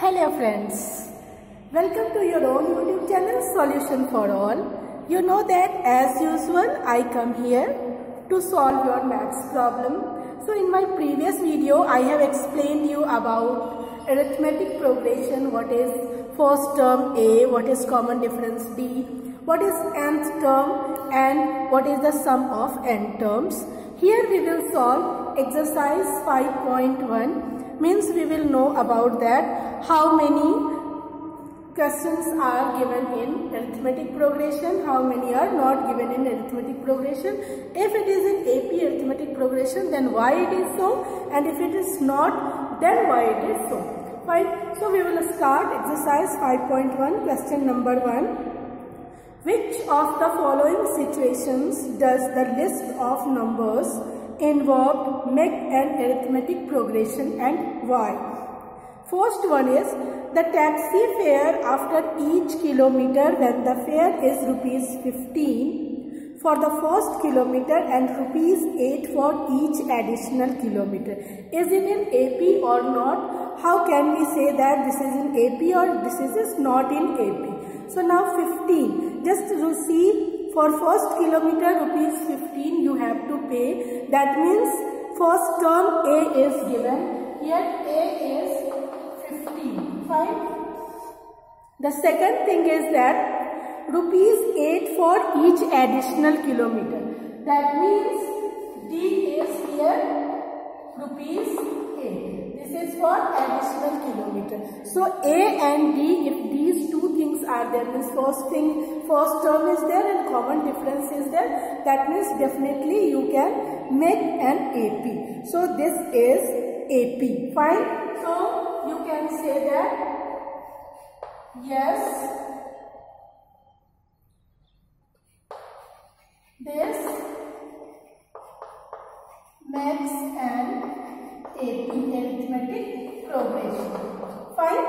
Hello friends, welcome to your own YouTube channel Solution for All. You know that as usual I come here to solve your maths problem. So in my previous video I have explained you about arithmetic progression, what is first term A, what is common difference B, what is nth term and what is the sum of n terms. Here we will solve exercise 5.1. Means we will know about that how many questions are given in arithmetic progression, how many are not given in arithmetic progression. If it is in AP arithmetic progression, then why it is so, and if it is not, then why it is so. Fine. So we will start exercise 5.1, question number 1. Which of the following situations does the list of numbers involved make an arithmetic progression and why? First one is the taxi fare after each kilometer when the fare is rupees 15 for the first kilometer and rupees 8 for each additional kilometer. Is it in AP or not? How can we say that this is in AP or this is not in AP? So now 15, just to see, for first kilometer rupees 15 you have to pay. That means first term A is given. Here A is 15. Fine. The second thing is that rupees 8 for each additional kilometer. That means D is here rupees 8. This is for additional kilometer. So A and D, if these two things are there, means first term is there and common difference is there, that means definitely you can make an AP. So this is AP. Fine. So you can say that yes, this makes an AP arithmetic progression. Fine.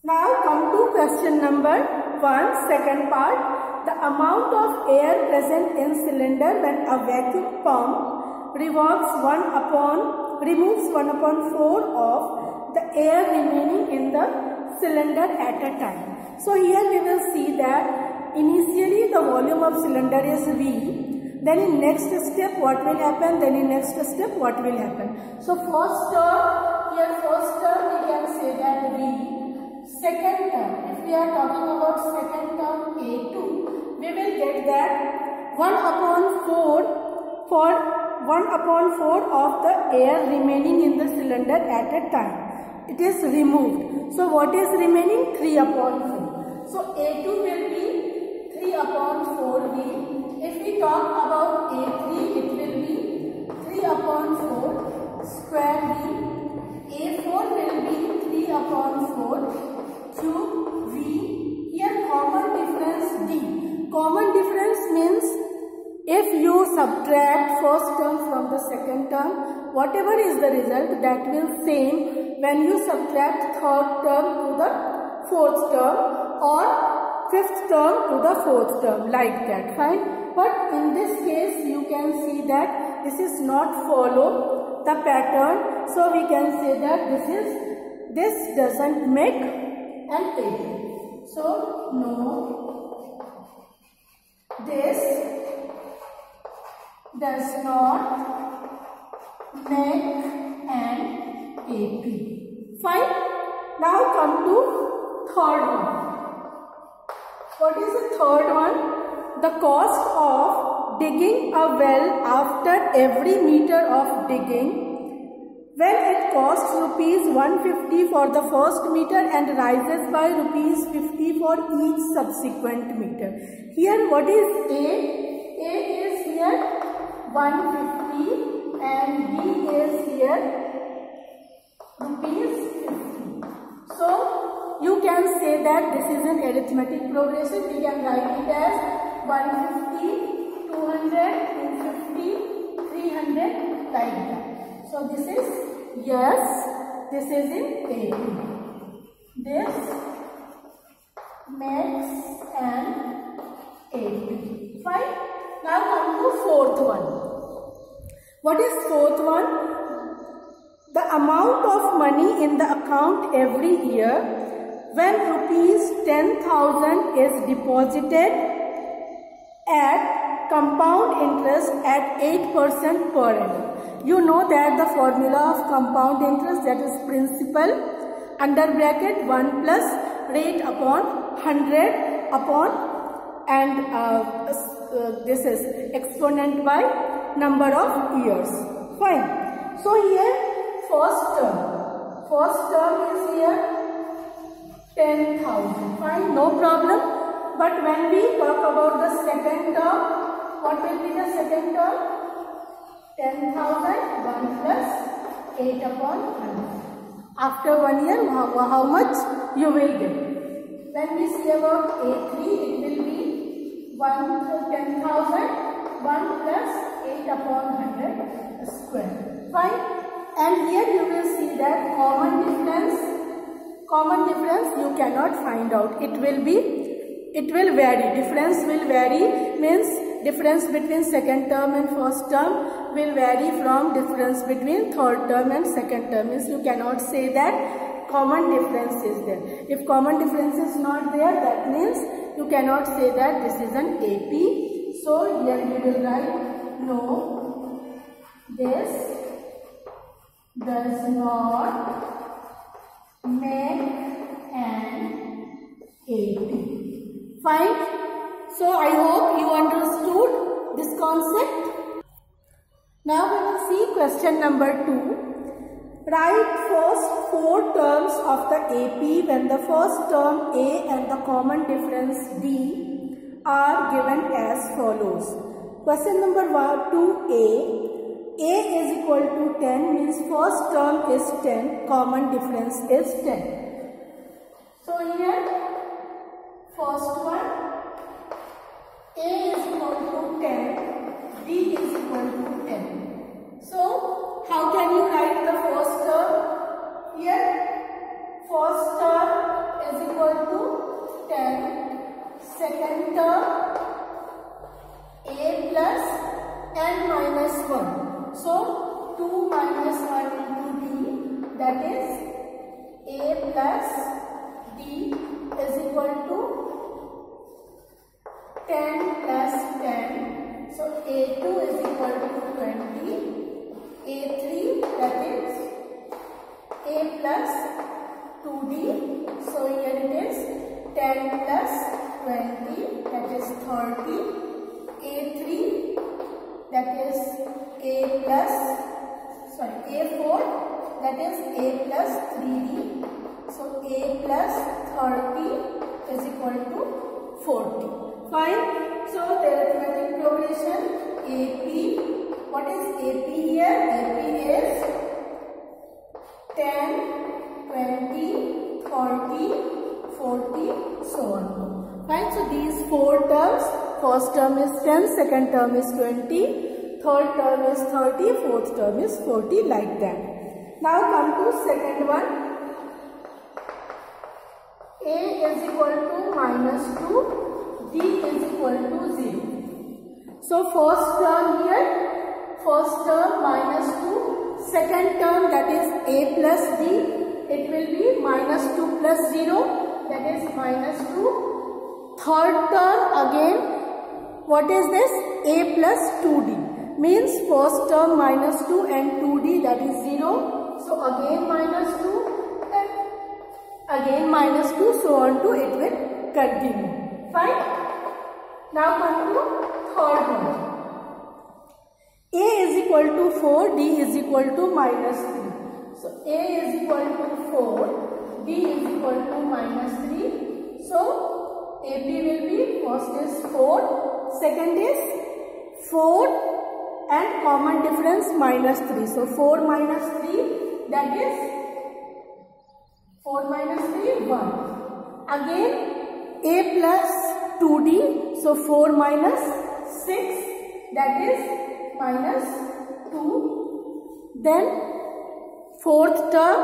Now come to question number 1, second part. The amount of air present in cylinder when a vacuum pump removes 1 upon 4 of the air remaining in the cylinder at a time. So here we will see that initially the volume of cylinder is V. Then in next step what will happen, then in next step what will happen. So first term, here first term we can say that V. Second term, if we are talking about second term A2, we will get that 1 upon 4 for 1 upon 4 of the air remaining in the cylinder at a time. It is removed. So what is remaining? 3 upon 4. So A2 will be 3 upon 4V. If we talk about A3, it will be 3 upon 4 square V. A4 will be 3 upon 4 cube V. Here common difference D. Common difference means if you subtract first term from the second term, whatever is the result, that will same when you subtract third term to the fourth term or fifth term to the fourth term, like that. Fine. But in this case you can see that this is not follow the pattern. So we can say that this doesn't make an AP. So no, this does not make an AP. Fine. Now come to third one. What is the third one? The cost of digging a well after every meter of digging, when it costs rupees 150 for the first meter and rises by rupees 50 for each subsequent meter. Here what is A? A is here 150 and B is here rupees 50. So you can say that this is an arithmetic progression. We can write it as 150, 200, 250, 300, like that. So this is yes, this is in AP. This makes an AP. Fine. Now come to fourth one. What is fourth one? The amount of money in the account every year when rupees 10,000 is deposited at compound interest at 8% per annum. You know that the formula of compound interest, that is principal under bracket 1 plus rate upon 100 upon and this is exponent by number of years. Fine. So here first term is here 10,000. Fine, no problem. But when we talk about the second term, what will be the second term? 10,000 1 plus 8 upon 100. After 1 year, how much you will get? When we see about A3, it will be 10,000 1 plus 8 upon 100 square. Fine. And here you will see that common difference you cannot find out. It will vary. Difference will vary, means difference between second term and first term will vary from difference between third term and second term. Means you cannot say that common difference is there. If common difference is not there, that means you cannot say that this is an AP. So here we will write no, this does not make an AP. Fine. So I hope you understood this concept. Now we will see question number 2. Write first 4 terms of the AP when the first term A and the common difference D are given as follows. Question number 2A. A is equal to 10 means first term is 10, common difference is 10. So here first one, A is equal to 10, D is equal to 10. So how can you write the first term? Here first term is equal to 10, second term A plus n minus 1. So 2 minus 1 into D, that is A plus D is equal to 10 plus 10. So A2 is equal to 20. A3, that is A plus 2D. So here it is 10 plus 20, that is 30. A3, that is A plus, A4, that is A plus 3D. So A plus 30 is equal to 40. Fine. So the arithmetic progression AP. What is AP here? AP is 10, 20, 30, 40, so on. Fine. So these 4 terms. First term is 10, second term is 20, third term is 30, fourth term is 40, like that. Now come to second one. A is equal to minus 2, D is equal to 0. So first term here, first term minus 2, second term that is A plus D, it will be minus 2 plus 0, that is minus 2. Third term again, what is this? A plus 2D. Means first term minus 2 and 2D, that is 0. So again minus 2 and again minus 2, so on to it will continue. Fine. Now come to third one. A is equal to 4, D is equal to minus 3. So A is equal to 4, D is equal to minus 3. So AP will be, first is 4, second is 4 and common difference minus 3. So 4 minus 3, that is 4 minus 3, 1. Again A plus 2D, so 4 minus 6, that is minus 2. Then fourth term,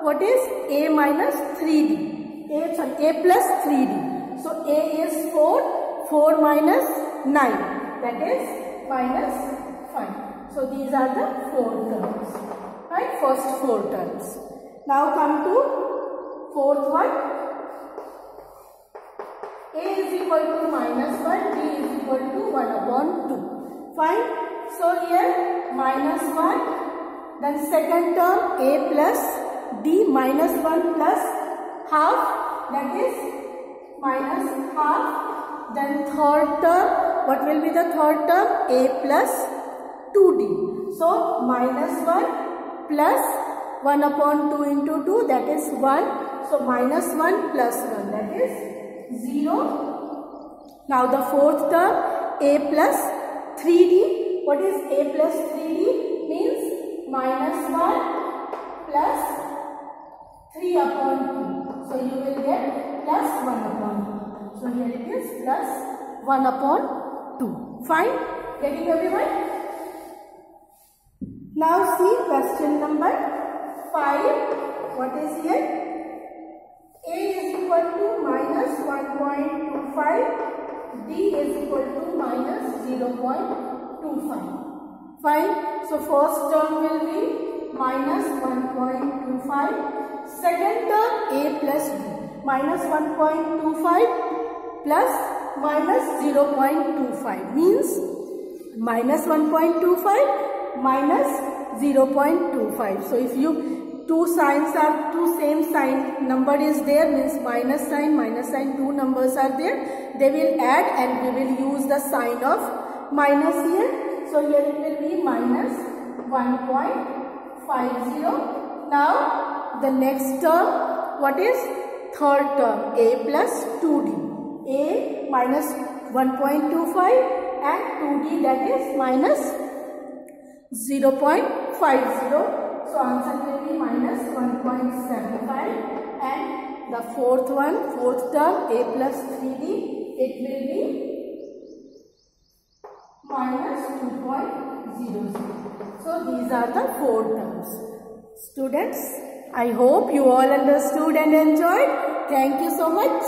what is A minus 3D? A plus 3D. So A is 4, 4 minus 9, that is minus 5. So these are the 4 terms. right? First 4 terms. Now come to fourth one. A is equal to minus 1, B is equal to 1 upon 2. Fine. So here minus 1, then second term A plus D minus 1 plus half, that is minus half. Then third term, what will be the third term? A plus 2D. So minus 1 plus 1 upon 2 into 2, that is 1. So minus 1 plus 1, that is 0. Now the fourth term, A plus 3D. What is A plus 3D? Means minus 1 plus 3 upon 2. So you will get plus 1 upon 2. So here it is plus 1 upon 2. Fine? Getting everyone? Now see question number 5. What is here? A is equal to minus 1.25. D is equal to minus 0.25. Fine. So first term will be minus 1.25. Second term A plus D. Minus 1.25 plus minus 0.25 means minus 1.25 minus 0.25. So if you two same sign number is there, means minus sign, two numbers are there, they will add and we will use the sign of minus here. So here it will be minus 1.50. Now the next term, what is third term? A plus 2D. A minus 1.25 and 2D, that is minus 0.50. So answer will be minus 1.75. And the fourth term A plus 3D, it will be minus 2.00. So these are the 4 terms. Students, I hope you all understood and enjoyed. Thank you so much.